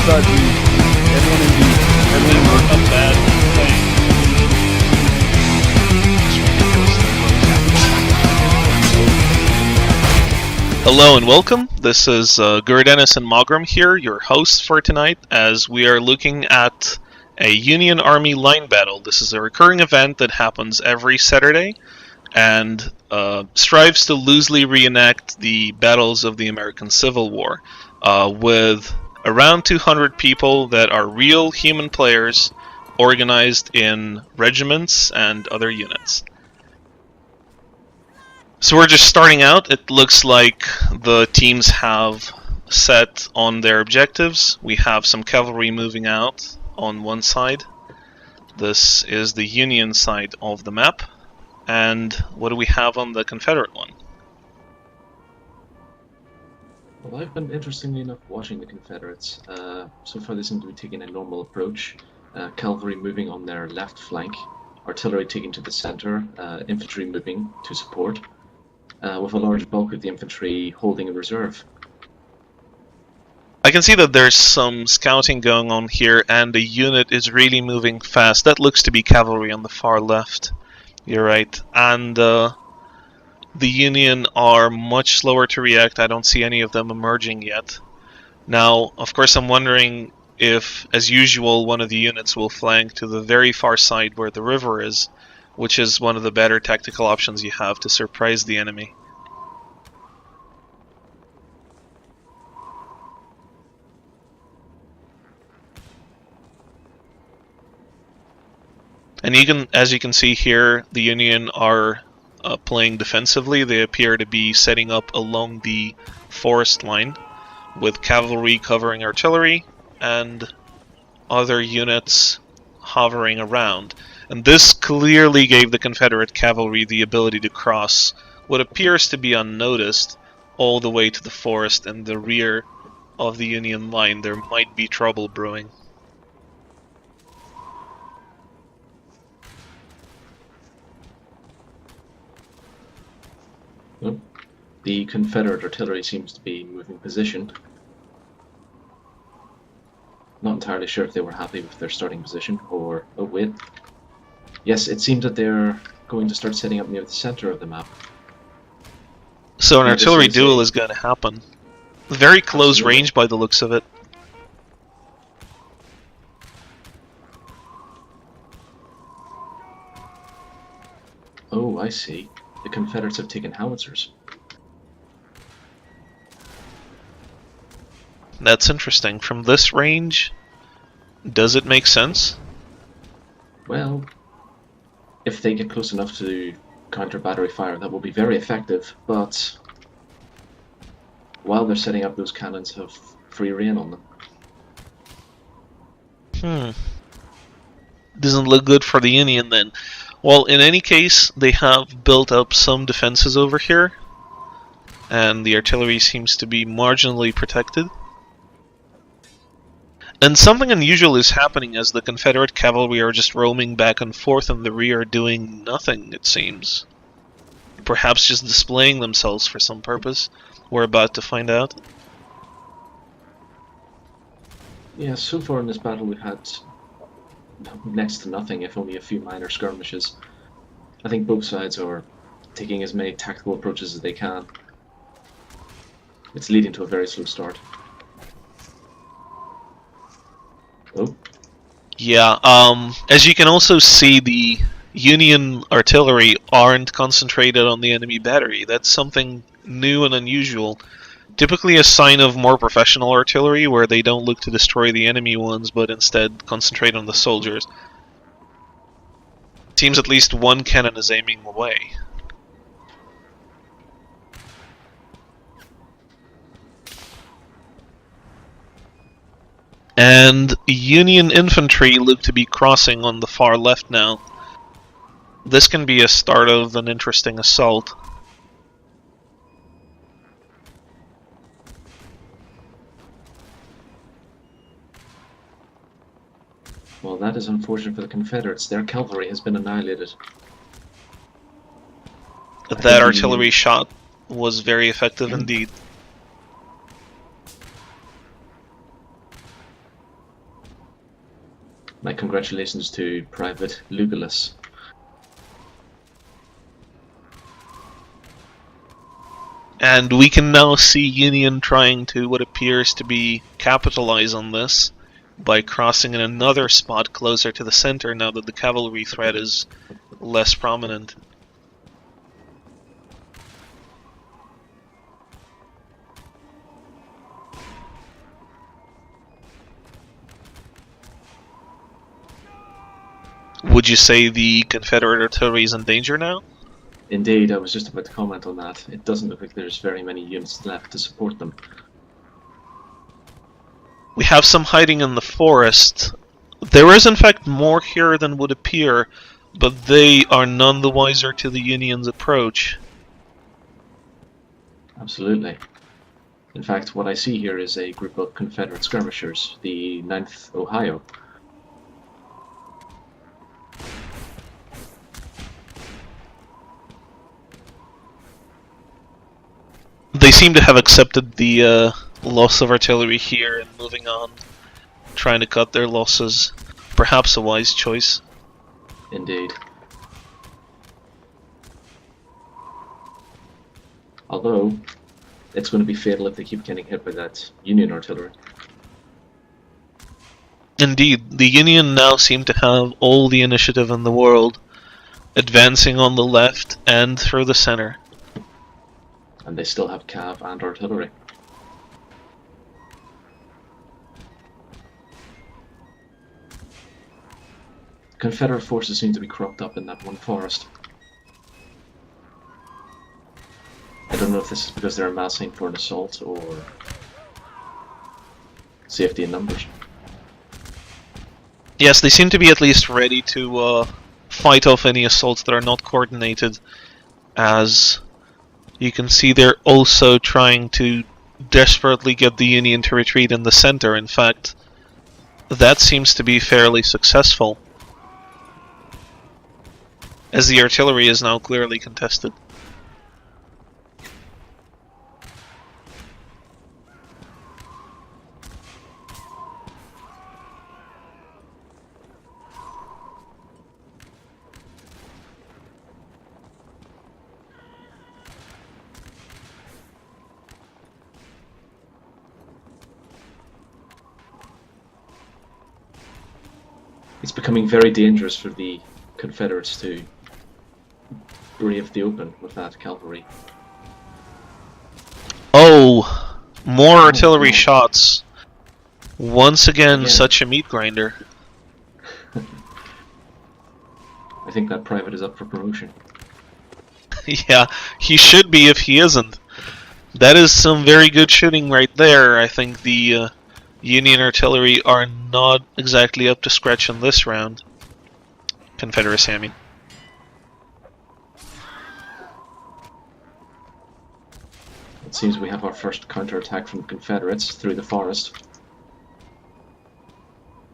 start, please. Everyone in B. Everyone in B. A bad thing. Hello and welcome. This is Gurudennis and Maugrim here, your hosts for tonight, as we are looking at a Union Army line battle. This is a recurring event that happens every Saturday and strives to loosely reenact the battles of the American Civil War with around 200 people that are real human players organized in regiments and other units. So we're just starting out. It looks like the teams have set on their objectives. We have some cavalry moving out on one side. This is the Union side of the map. And what do we have on the Confederate one? Well, I've been, interestingly enough, watching the Confederates. So far they seem to be taking a normal approach. Cavalry moving on their left flank, artillery taking to the center, infantry moving to support, with a large bulk of the infantry holding in reserve. I can see that there's some scouting going on here, and the unit is really moving fast. That looks to be cavalry on the far left. You're right. And the Union are much slower to react. I don't see any of them emerging yet. Now, of course, I'm wondering if, as usual, one of the units will flank to the very far side where the river is, which is one of the better tactical options you have to surprise the enemy. And as you can see here, the Union are playing defensively. They appear to be setting up along the forest line, with cavalry covering artillery and other units hovering around. And this clearly gave the Confederate cavalry the ability to cross what appears to be unnoticed all the way to the forest in the rear of the Union line. There might be trouble brewing. Well, the Confederate artillery seems to be moving position. Not entirely sure if they were happy with their starting position, or... oh wait. Yes, it seems that they're going to start setting up near the center of the map. So an artillery duel is going to happen. Very close range by the looks of it. Oh, I see. The Confederates have taken howitzers. That's interesting. From this range, does it make sense? Well, if they get close enough to counter battery fire, that will be very effective, but while they're setting up, those cannons have free rein on them. Doesn't look good for the Union then. Well, in any case, they have built up some defenses over here, and the artillery seems to be marginally protected. And something unusual is happening as the Confederate cavalry are just roaming back and forth in the rear, doing nothing, it seems. Perhaps just displaying themselves for some purpose. We're about to find out. Yeah, so far in this battle we've had next to nothing, if only a few minor skirmishes. I think both sides are taking as many tactical approaches as they can. It's leading to a very slow start. Oh. Yeah, as you can also see, the Union artillery aren't concentrated on the enemy battery. That's something new and unusual. Typically a sign of more professional artillery, where they don't look to destroy the enemy ones, but instead concentrate on the soldiers. Seems at least one cannon is aiming away. And Union infantry look to be crossing on the far left now. This can be a start of an interesting assault. Well, that is unfortunate for the Confederates. Their cavalry has been annihilated. That artillery shot was very effective indeed. My congratulations to Private Lugullus. And we can now see Union trying to what appears to be capitalize on this by crossing in another spot closer to the center now that the cavalry threat is less prominent. Would you say the Confederate artillery is in danger now? Indeed, I was just about to comment on that. It doesn't look like there's very many units left to support them. We have some hiding in the forest. There is in fact more here than would appear, but they are none the wiser to the Union's approach. Absolutely. In fact, what I see here is a group of Confederate skirmishers, the 9th Ohio. They seem to have accepted the loss of artillery here and moving on, trying to cut their losses. Perhaps a wise choice. Indeed. Although, it's going to be fatal if they keep getting hit by that Union artillery. Indeed, the Union now seem to have all the initiative in the world, advancing on the left and through the center. And they still have cav and artillery. Confederate forces seem to be cropped up in that one forest. I don't know if this is because they're amassing for an assault or safety in numbers. Yes, they seem to be at least ready to fight off any assaults that are not coordinated, as you can see they're also trying to desperately get the Union to retreat in the center. In fact, that seems to be fairly successful, as the artillery is now clearly contested. It's becoming very dangerous for the Confederates to brave the open with that cavalry. Oh, more artillery no. shots. Once again, Again. such a meat grinder. I think that private is up for promotion. Yeah, he should be if he isn't. That is some very good shooting right there. I think the Union artillery are not exactly up to scratch in this round. Confederacy, I mean. It seems we have our first counterattack from the Confederates through the forest.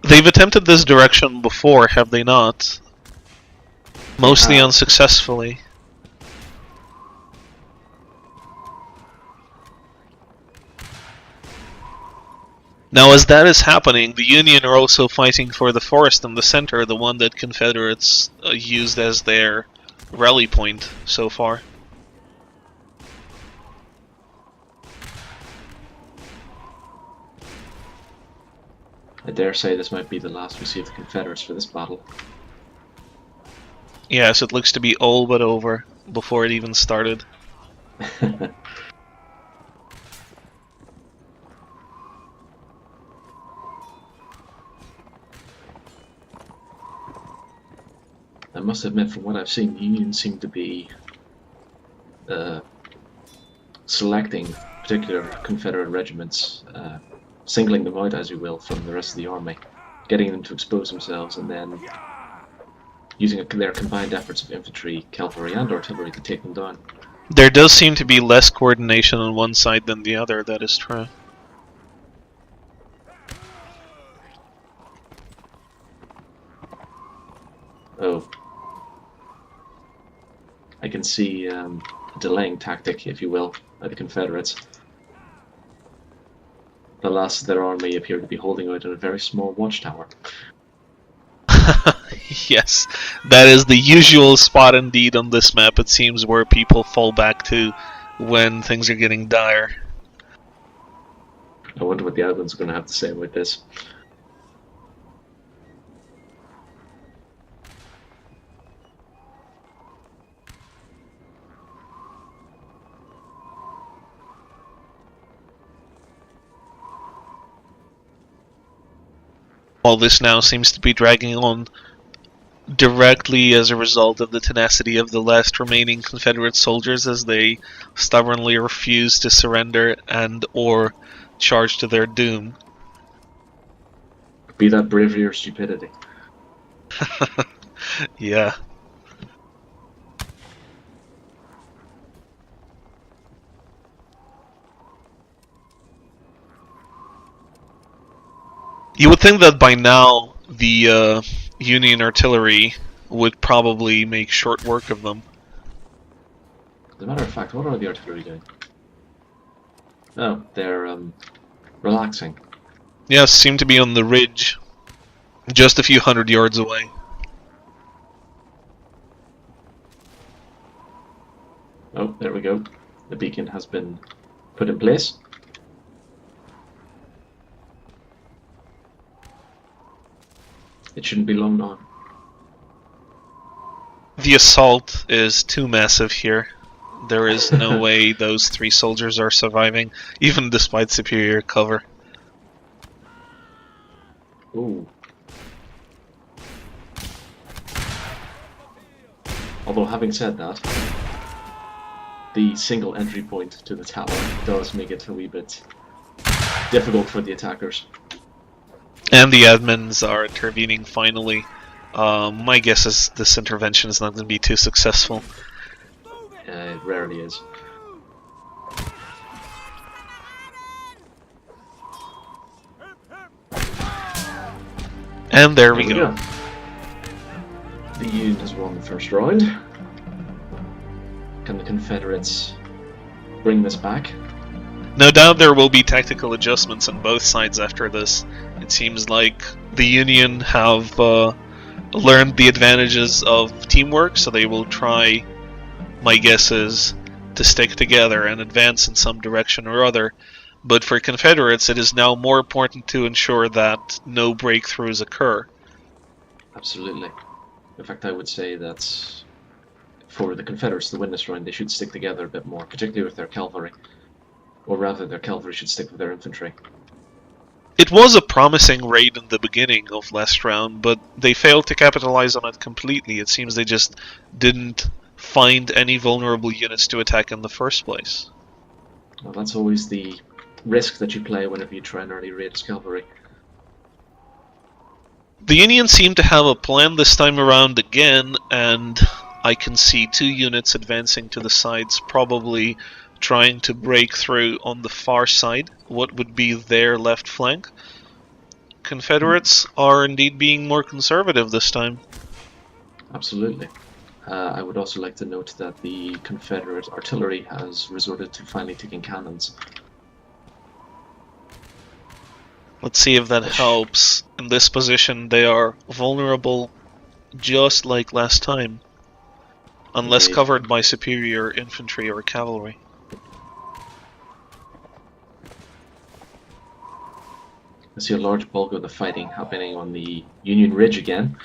They've attempted this direction before, have they not? Mostly have. unsuccessfully. Now, as that is happening, the Union are also fighting for the forest in the center, the one that Confederates used as their rally point so far. I dare say this might be the last we see of the Confederates for this battle. Yes, it looks to be all but over before it even started. I must admit, from what I've seen, the Union seem to be selecting particular Confederate regiments, singling them out, as you will, from the rest of the army, getting them to expose themselves, and then using their combined efforts of infantry, cavalry, and artillery to take them down. There does seem to be less coordination on one side than the other, that is true. Oh. I can see a delaying tactic, if you will, by the Confederates. The last of their army appear to be holding out in a very small watchtower. Yes, that is the usual spot indeed on this map, it seems, where people fall back to when things are getting dire. I wonder what the Advents are going to have to say about this. All this now seems to be dragging on directly as a result of the tenacity of the last remaining Confederate soldiers as they stubbornly refuse to surrender and or charge to their doom. Be that bravery or stupidity. Yeah. You would think that by now the Union artillery would probably make short work of them. As a matter of fact, what are the artillery doing? Oh, they're relaxing. Yes, seem to be on the ridge, just a few hundred yards away. Oh, there we go. The beacon has been put in place. It shouldn't be long now. The assault is too massive here. There is no way those 3 soldiers are surviving, even despite superior cover. Ooh. Although, having said that, the single entry point to the tower does make it a wee bit difficult for the attackers. And the admins are intervening finally. My guess is this intervention is not going to be too successful. It rarely is. And there we go. The Union has won the first round. Can the Confederates bring this back? No doubt there will be tactical adjustments on both sides after this. It seems like the Union have learned the advantages of teamwork, so they will try, my guess is, to stick together and advance in some direction or other. But for Confederates, it is now more important to ensure that no breakthroughs occur. Absolutely. In fact, I would say that for the Confederates to win this round, they should stick together a bit more, particularly with their cavalry. Or rather, their cavalry should stick with their infantry. It was a promising raid in the beginning of last round, but they failed to capitalize on it completely. It seems they just didn't find any vulnerable units to attack in the first place. Well, that's always the risk that you play whenever you try and early raid as cavalry. The Union seem to have a plan this time around again, and I can see 2 units advancing to the sides, probably trying to break through on the far side, what would be their left flank. Confederates are indeed being more conservative this time. Absolutely. I would also like to note that the Confederate artillery has resorted to finally taking cannons. Let's see if that helps. In this position, they are vulnerable just like last time, unless covered by superior infantry or cavalry. I see a large bulk of the fighting happening on the Union Ridge again.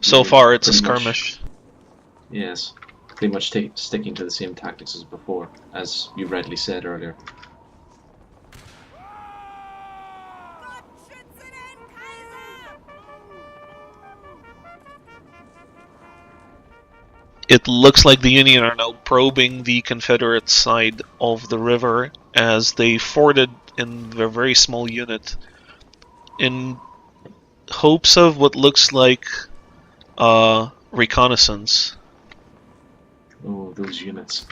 So far, it's a Pretty much. skirmish. Yes, pretty much sticking to the same tactics as before, as you rightly said earlier. It looks like the Union are now probing the Confederate side of the river as they forded in a very small unit in hopes of what looks like reconnaissance. Oh, those units.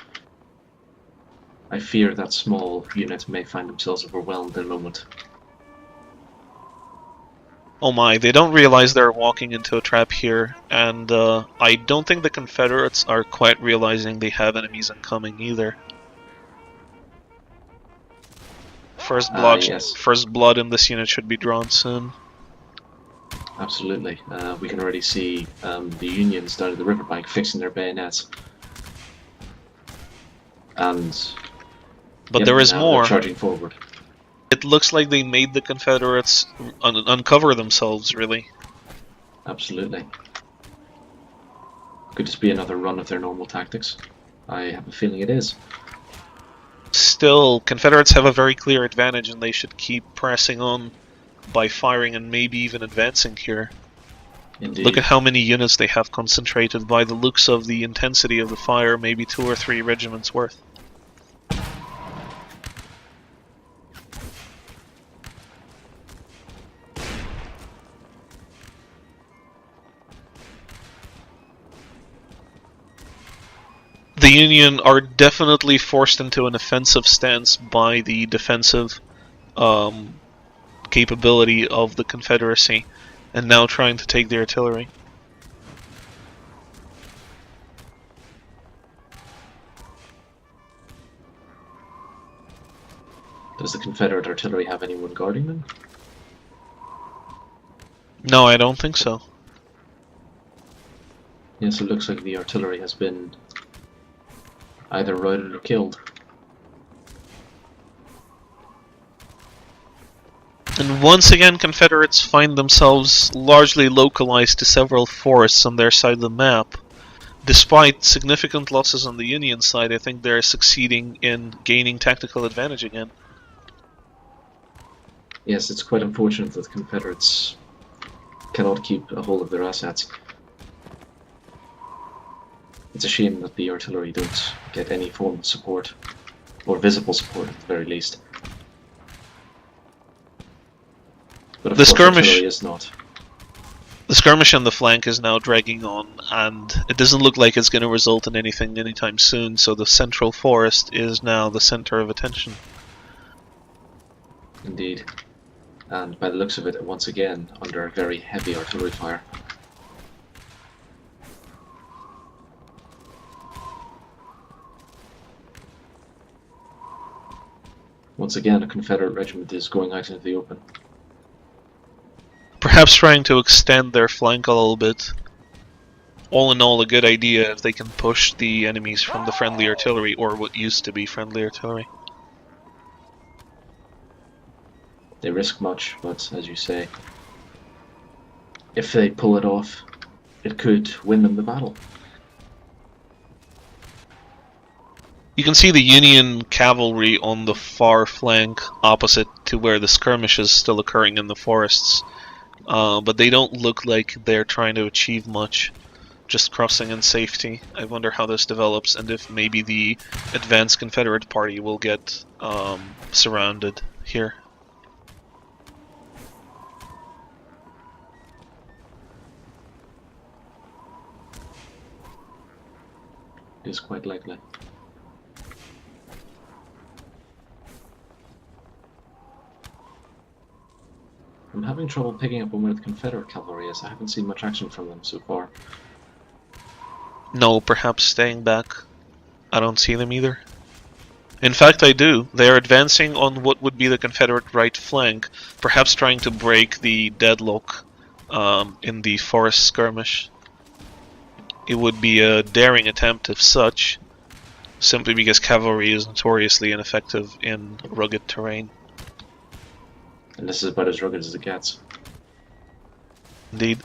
I fear that small unit may find themselves overwhelmed in a moment. Oh my, they don't realize they're walking into a trap here, and I don't think the Confederates are quite realizing they have enemies incoming either. Yes. First blood in this unit should be drawn soon. Absolutely. We can already see the Unions down at the riverbank fixing their bayonets. But there is now more. they're charging forward. It looks like they made the Confederates uncover themselves, really. Absolutely. Could just be another run of their normal tactics. I have a feeling it is. Still, Confederates have a very clear advantage and they should keep pressing on by firing and maybe even advancing here. Indeed. Look at how many units they have concentrated. By the looks of the intensity of the fire, maybe 2 or 3 regiments worth. The Union are definitely forced into an offensive stance by the defensive capability of the Confederacy, and now trying to take the artillery. Does the Confederate artillery have anyone guarding them? No, I don't think so. Yes, it looks like the artillery has been either routed or killed. And once again, Confederates find themselves largely localized to several forests on their side of the map. Despite significant losses on the Union side, I think they're succeeding in gaining tactical advantage again. Yes, it's quite unfortunate that the Confederates cannot keep a hold of their assets. It's a shame that the artillery don't get any form of support, or visible support at the very least. But of course, artillery is not. The skirmish on the flank is now dragging on, and it doesn't look like it's going to result in anything anytime soon, so the central forest is now the center of attention. Indeed. And by the looks of it, once again, under very heavy artillery fire. Once again, a Confederate regiment is going out into the open. Perhaps trying to extend their flank a little bit. All in all, a good idea if they can push the enemies from the friendly artillery, or what used to be friendly artillery. They risk much, but as you say, if they pull it off, it could win them the battle. You can see the Union cavalry on the far flank opposite to where the skirmish is still occurring in the forests. But they don't look like they're trying to achieve much, just crossing in safety. I wonder how this develops and if maybe the advanced Confederate party will get surrounded here. It is quite likely. I'm having trouble picking up on where the Confederate cavalry is. I haven't seen much action from them so far. No, perhaps staying back. I don't see them either. In fact, I do. They are advancing on what would be the Confederate right flank, perhaps trying to break the deadlock in the forest skirmish. It would be a daring attempt if such, simply because cavalry is notoriously ineffective in rugged terrain. And this is about as rugged as it gets. Indeed.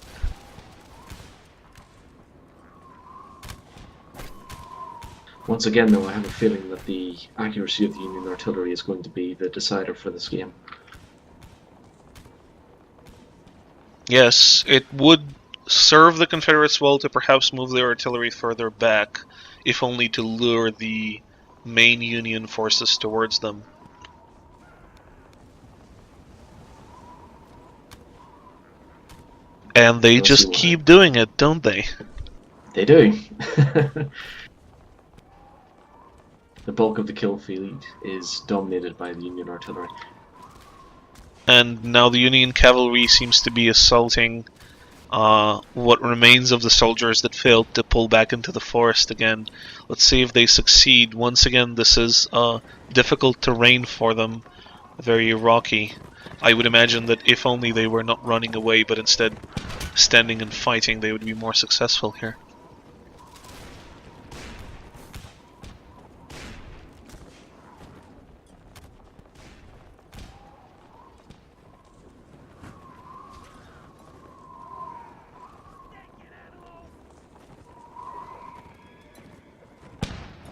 Once again, though, I have a feeling that the accuracy of the Union artillery is going to be the decider for this game. Yes, it would serve the Confederates well to perhaps move their artillery further back, if only to lure the main Union forces towards them. And they just keep doing it, don't they? They do. The bulk of the kill field is dominated by the Union artillery. And now the Union cavalry seems to be assaulting what remains of the soldiers that failed to pull back into the forest again. Let's see if they succeed. Once again, this is difficult terrain for them. very rocky. I would imagine that if only they were not running away, but instead standing and fighting, they would be more successful here.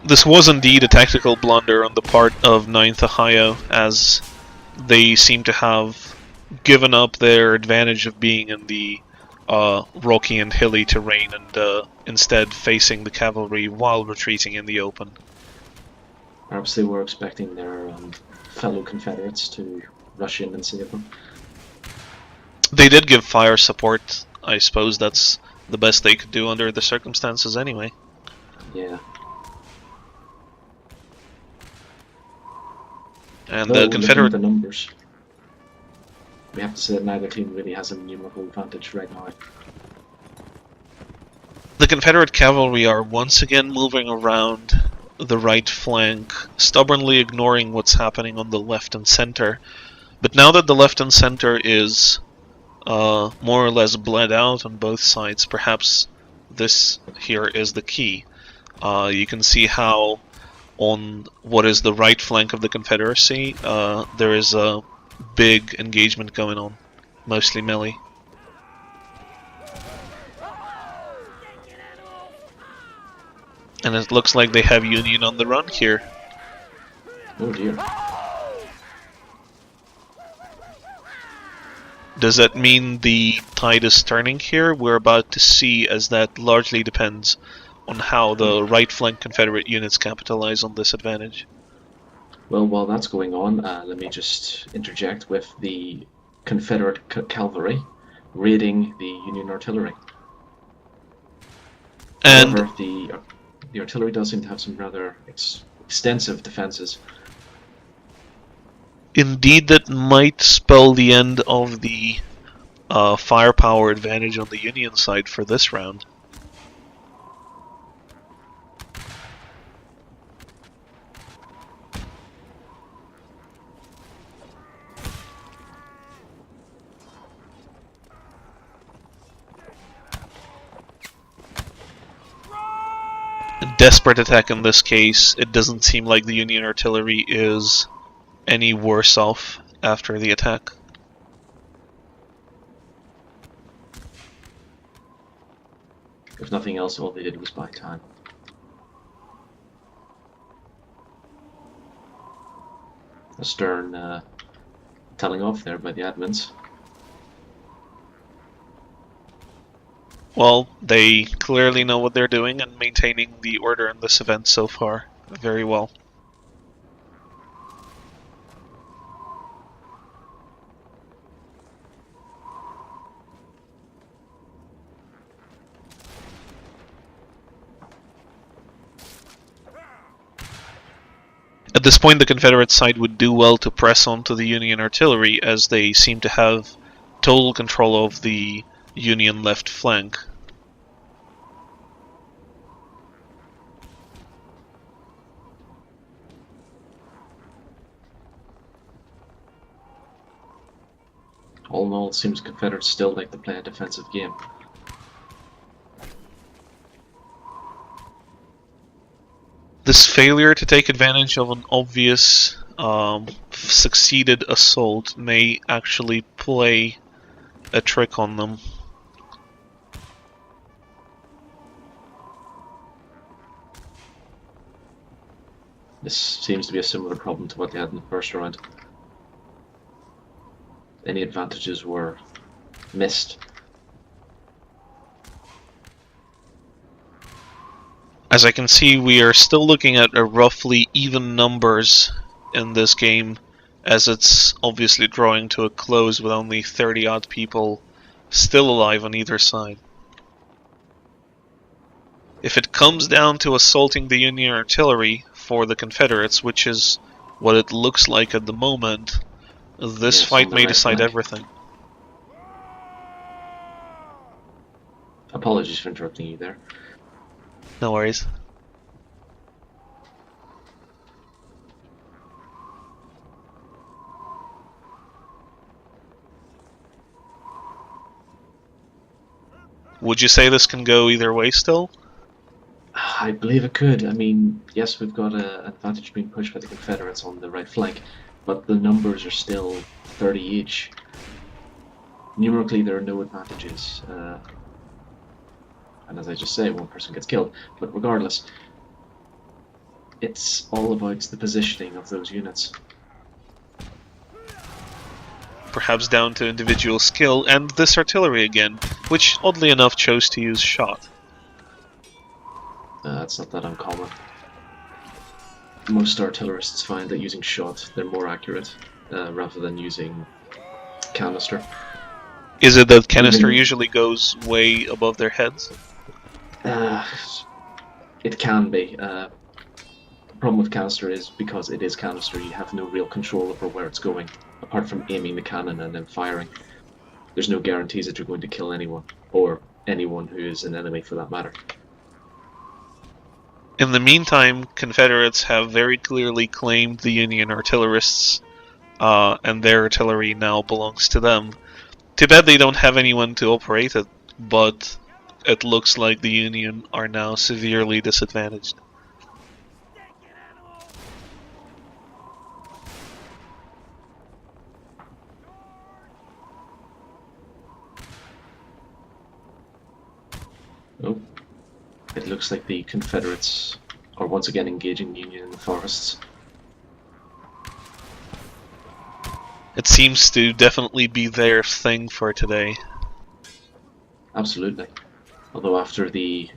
This was indeed a tactical blunder on the part of 9th Ohio, as they seem to have given up their advantage of being in the rocky and hilly terrain and instead facing the cavalry while retreating in the open. Perhaps they were expecting their fellow Confederates to rush in and save them. They did give fire support. I suppose that's the best they could do under the circumstances anyway. Yeah. And Though, the Confederate... looking at the numbers, we have to say that neither team really has a numerical advantage right now. The Confederate cavalry are once again moving around the right flank, stubbornly ignoring what's happening on the left and center. But now that the left and center is more or less bled out on both sides, perhaps this here is the key. You can see how on what is the right flank of the Confederacy, there is a big engagement going on, mostly melee. And it looks like they have Union on the run here. Oh dear. Does that mean the tide is turning here? We're about to see, as that largely depends on how the right flank Confederate units capitalize on this advantage. Well, while that's going on, let me just interject with the Confederate cavalry raiding the Union artillery. And however, the artillery does seem to have some rather extensive defenses. indeed, that might spell the end of the firepower advantage on the Union side for this round. A desperate attack in this case. It doesn't seem like the Union artillery is any worse off after the attack. If nothing else, all they did was buy time. A stern telling off there by the admins. Well, they clearly know what they're doing and maintaining the order in this event so far very well. At this point, the Confederate side would do well to press onto the Union artillery, as they seem to have total control of the Union left flank. All in all, it seems Confederates still like to play a defensive game. This failure to take advantage of an obvious succeeded assault may actually play a trick on them. This seems to be a similar problem to what they had in the first round. Any advantages were missed. As I can see, we are still looking at a roughly even numbers in this game, as it's obviously drawing to a close with only 30-odd people still alive on either side. If it comes down to assaulting the Union artillery for the Confederates, which is what it looks like at the moment, this Yes, fight on the may right decide flank. everything. Apologies for interrupting you there. No worries. Would you say this can go either way still? I believe it could. I mean, yes, we've got an advantage being pushed by the Confederates on the right flank, but the numbers are still 30 each. Numerically, there are no advantages. And as I just say, one person gets killed. But regardless, it's all about the positioning of those units. Perhaps down to individual skill, and this artillery again, which oddly enough chose to use shot. It's not that uncommon. Most artillerists find that using shot, they're more accurate, rather than using canister. Is it that canister usually goes way above their heads? It can be. The problem with canister is because it is canister, you have no real control over where it's going, apart from aiming the cannon and then firing. There's no guarantees that you're going to kill anyone, or anyone who is an enemy for that matter. In the meantime, Confederates have very clearly claimed the Union artillerists, and their artillery now belongs to them. Too bad they don't have anyone to operate it, but it looks like the Union are now severely disadvantaged. Oh, it looks like the Confederates are once again engaging the Union in the forests. It seems to definitely be their thing for today. Absolutely. Although after the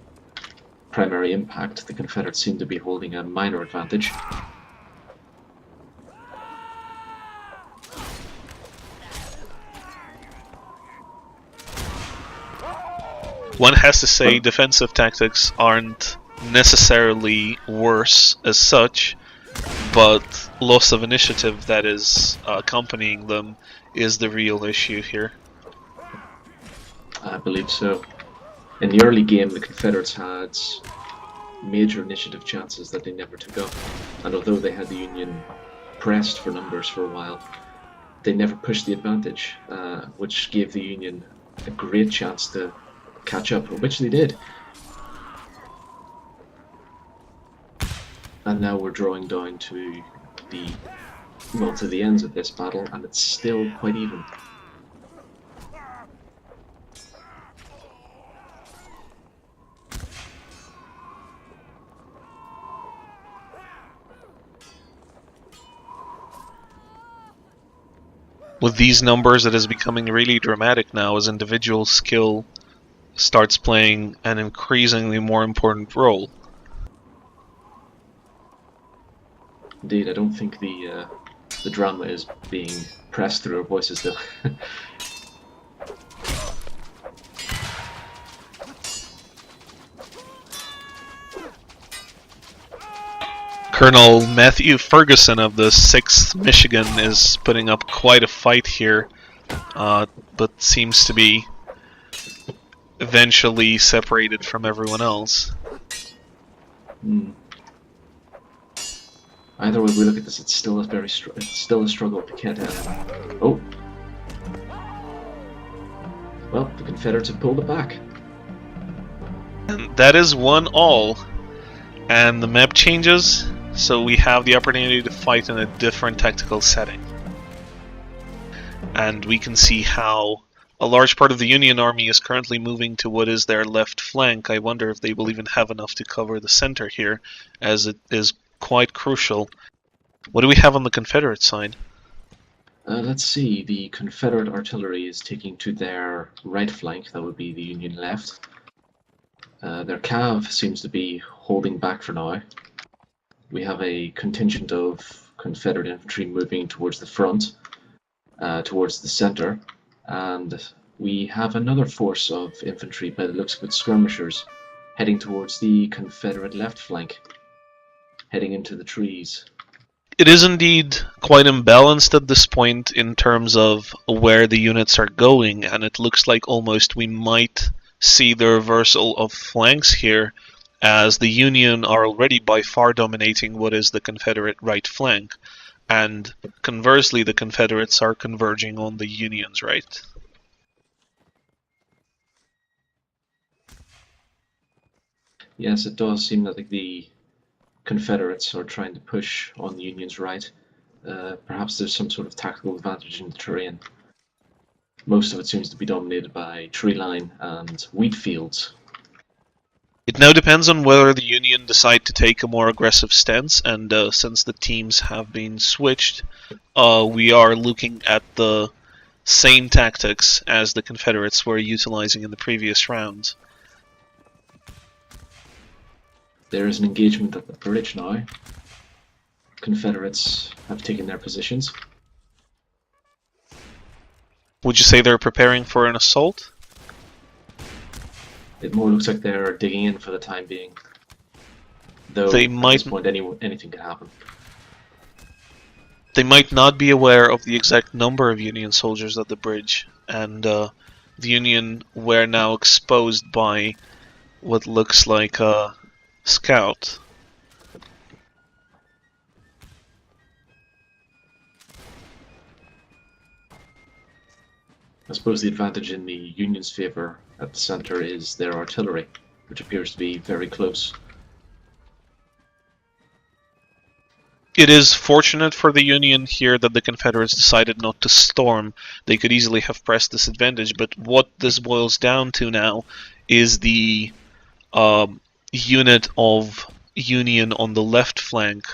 primary impact, the Confederates seem to be holding a minor advantage. One has to say defensive tactics aren't necessarily worse as such, but loss of initiative that is accompanying them is the real issue here. I believe so. In the early game, the Confederates had major initiative chances that they never took up, and although they had the Union pressed for numbers for a while, they never pushed the advantage, which gave the Union a great chance to catch up, which they did. And now we're drawing down to the ends of this battle, and it's still quite even. With these numbers, it is becoming really dramatic now as individual skill starts playing an increasingly more important role. Indeed, I don't think the drama is being pressed through our voices, though. Colonel Matthew Ferguson of the 6th Michigan is putting up quite a fight here, but seems to be eventually separated from everyone else. Either way we look at this, it's still a still a struggle to get. Oh, well, the Confederates have pulled it back. And that is 1-all, and the map changes, so we have the opportunity to fight in a different tactical setting. And we can see how a large part of the Union army is currently moving to what is their left flank. I wonder if they will even have enough to cover the center here, as it is quite crucial. What do we have on the Confederate side? Let's see, the Confederate artillery is taking to their right flank, that would be the Union left. Their cav seems to be holding back for now. We have a contingent of Confederate infantry moving towards the front, towards the center, and we have another force of infantry, by the looks of it, skirmishers, heading towards the Confederate left flank, heading into the trees. It is indeed quite imbalanced at this point in terms of where the units are going, and it looks like almost we might see the reversal of flanks here, as the Union are already by far dominating what is the Confederate right flank, and conversely the Confederates are converging on the Union's right. Yes, it does seem that the Confederates are trying to push on the Union's right. Perhaps there's some sort of tactical advantage in the terrain. Most of it seems to be dominated by tree line and wheat fields. It now depends on whether the Union decide to take a more aggressive stance, and since the teams have been switched, we are looking at the same tactics as the Confederates were utilizing in the previous round. There is an engagement at the bridge now. Confederates have taken their positions. Would you say they're preparing for an assault? It more looks like they're digging in for the time being. Though They at might- this point anything could happen. They might not be aware of the exact number of Union soldiers at the bridge, and the Union were now exposed by what looks like a scout. I suppose the advantage in the Union's favour at the centre is their artillery, which appears to be very close. It is fortunate for the Union here that the Confederates decided not to storm. They could easily have pressed this advantage, but what this boils down to now is the unit of Union on the left flank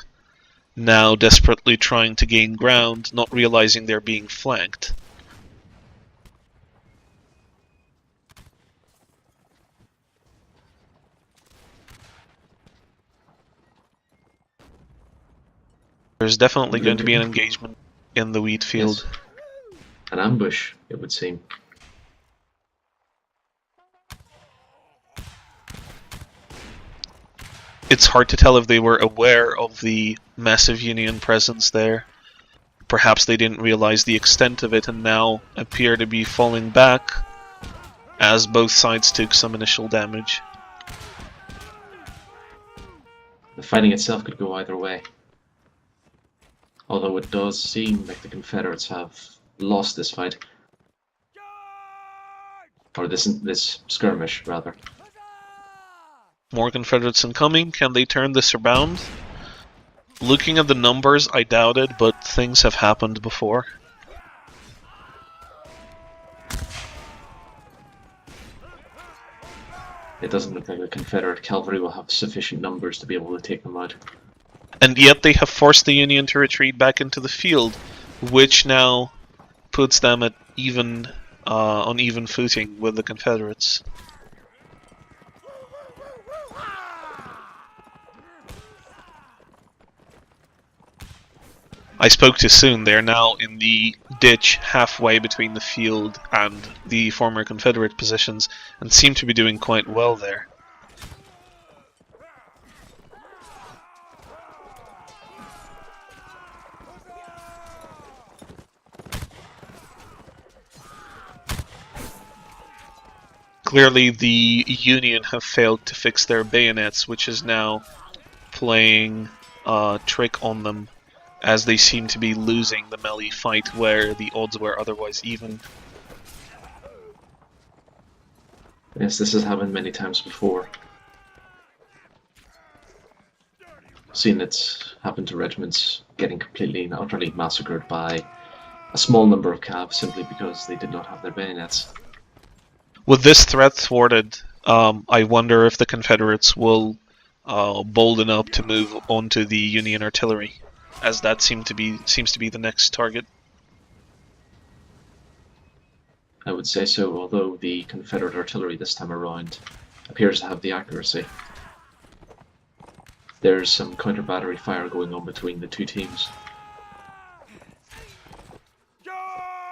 now desperately trying to gain ground, not realizing they're being flanked. There's definitely going to be an engagement in the wheat field. Yes. An ambush, it would seem. It's hard to tell if they were aware of the massive Union presence there. Perhaps they didn't realize the extent of it and now appear to be falling back as both sides took some initial damage. The fighting itself could go either way. Although it does seem like the Confederates have lost this fight. Or this skirmish, rather. More Confederates incoming. Can they turn this around? Looking at the numbers, I doubt it, but things have happened before. It doesn't look like the Confederate cavalry will have sufficient numbers to be able to take them out. And yet they have forced the Union to retreat back into the field, which now puts them at on even footing with the Confederates. I spoke too soon. They are now in the ditch halfway between the field and the former Confederate positions, and seem to be doing quite well there. Clearly the Union have failed to fix their bayonets, which is now playing a trick on them, as they seem to be losing the melee fight where the odds were otherwise even. Yes, this has happened many times before. Seen it happen to regiments getting completely and utterly massacred by a small number of cav simply because they did not have their bayonets. With this threat thwarted, I wonder if the Confederates will bolden up to move onto the Union artillery, as that seems to be the next target. I would say so, although the Confederate artillery this time around appears to have the accuracy. There's some counter-battery fire going on between the two teams.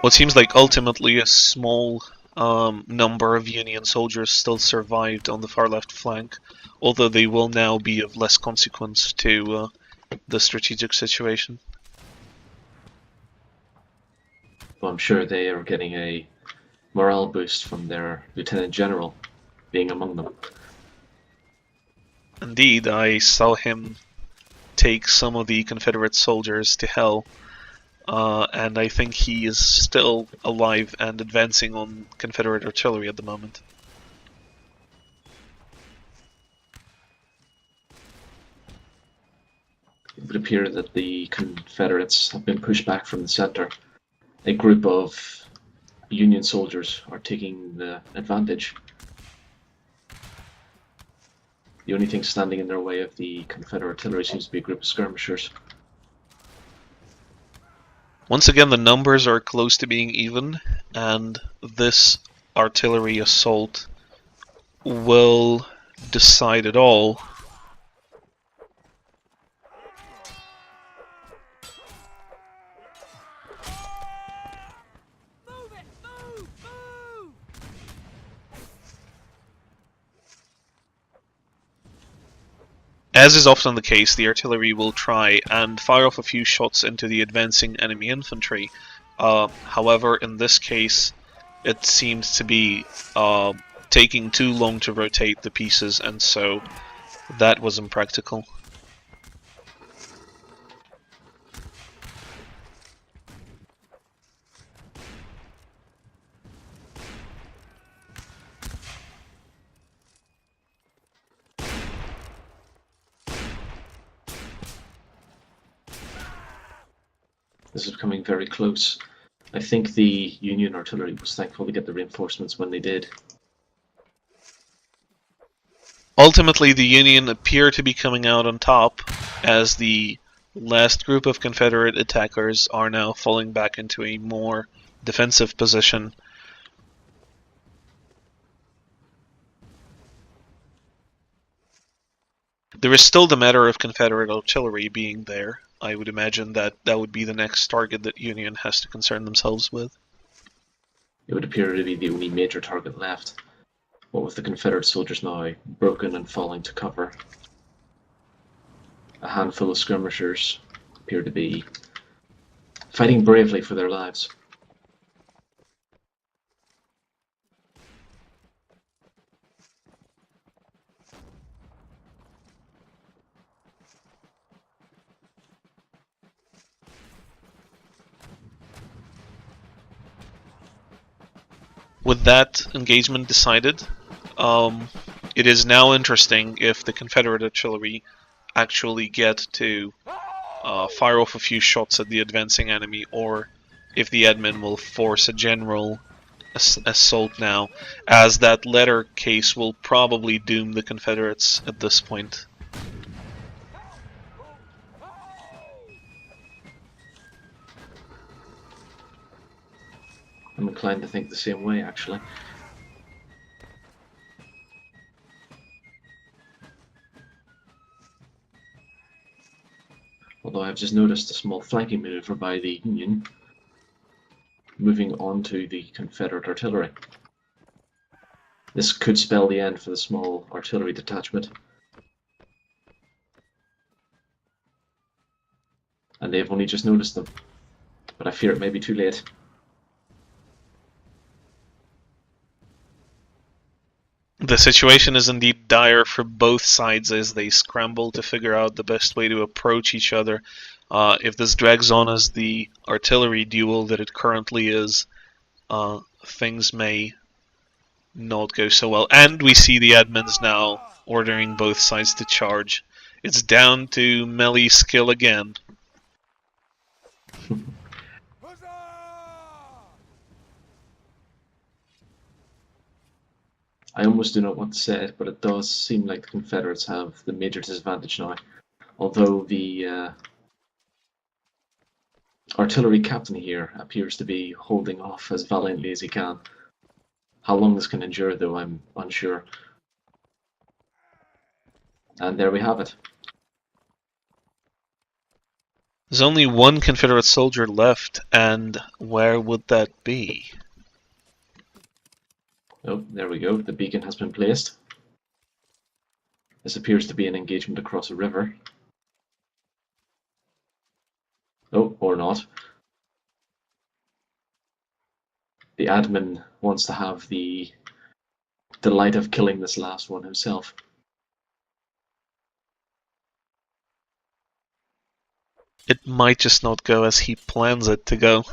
What seems like ultimately a small number of Union soldiers still survived on the far left flank, although they will now be of less consequence to the strategic situation. Well, I'm sure they are getting a morale boost from their Lieutenant General being among them. Indeed, I saw him take some of the Confederate soldiers to hell, and I think he is still alive and advancing on Confederate artillery at the moment. it would appear that the Confederates have been pushed back from the center. A group of Union soldiers are taking the advantage. The only thing standing in their way of the Confederate artillery seems to be a group of skirmishers. Once again, the numbers are close to being even, and this artillery assault will decide it all. As is often the case, the artillery will try and fire off a few shots into the advancing enemy infantry. However, in this case, it seems to be taking too long to rotate the pieces, and so that was impractical. This is becoming very close. I think the Union artillery was thankful to get the reinforcements when they did. Ultimately, the Union appear to be coming out on top, as the last group of Confederate attackers are now falling back into a more defensive position. There is still the matter of Confederate artillery being there. I would imagine that that would be the next target that Union has to concern themselves with. It would appear to be the only major target left. What with the Confederate soldiers now broken and falling to cover. A handful of skirmishers appear to be fighting bravely for their lives. With that engagement decided, it is now interesting if the Confederate artillery actually get to fire off a few shots at the advancing enemy, or if the admin will force a general assault now, as that latter case will probably doom the Confederates at this point. I'm inclined to think the same way, actually. Although I've just noticed a small flanking maneuver by the Union, moving on to the Confederate artillery. This could spell the end for the small artillery detachment. And they've only just noticed them. But I fear it may be too late. The situation is indeed dire for both sides as they scramble to figure out the best way to approach each other. If this drags on as the artillery duel that it currently is, things may not go so well. And we see the admins now ordering both sides to charge. It's down to melee skill again. I almost do not want to say it, but it does seem like the Confederates have the major disadvantage now. Although the artillery captain here appears to be holding off as valiantly as he can. How long this can endure, though, I'm unsure. And there we have it. There's only one Confederate soldier left, and where would that be? Oh, there we go. The beacon has been placed. This appears to be an engagement across a river. Oh, or not. The admin wants to have the delight of killing this last one himself. It might just not go as he plans it to go.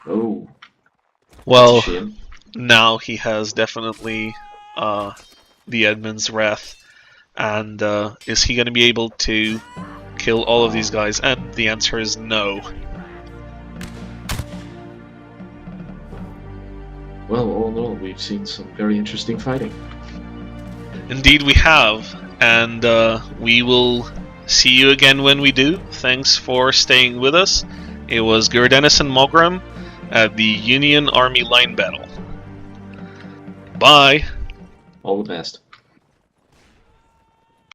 Oh. Well, Shame. now he has definitely the Edmund's Wrath, and is he going to be able to kill all of these guys? And the answer is no. Well, all in all, we've seen some very interesting fighting. Indeed we have, and we will see you again when we do. Thanks for staying with us. It was Gurudennis and Maugrim at the Union Army line battle. Bye! All the best.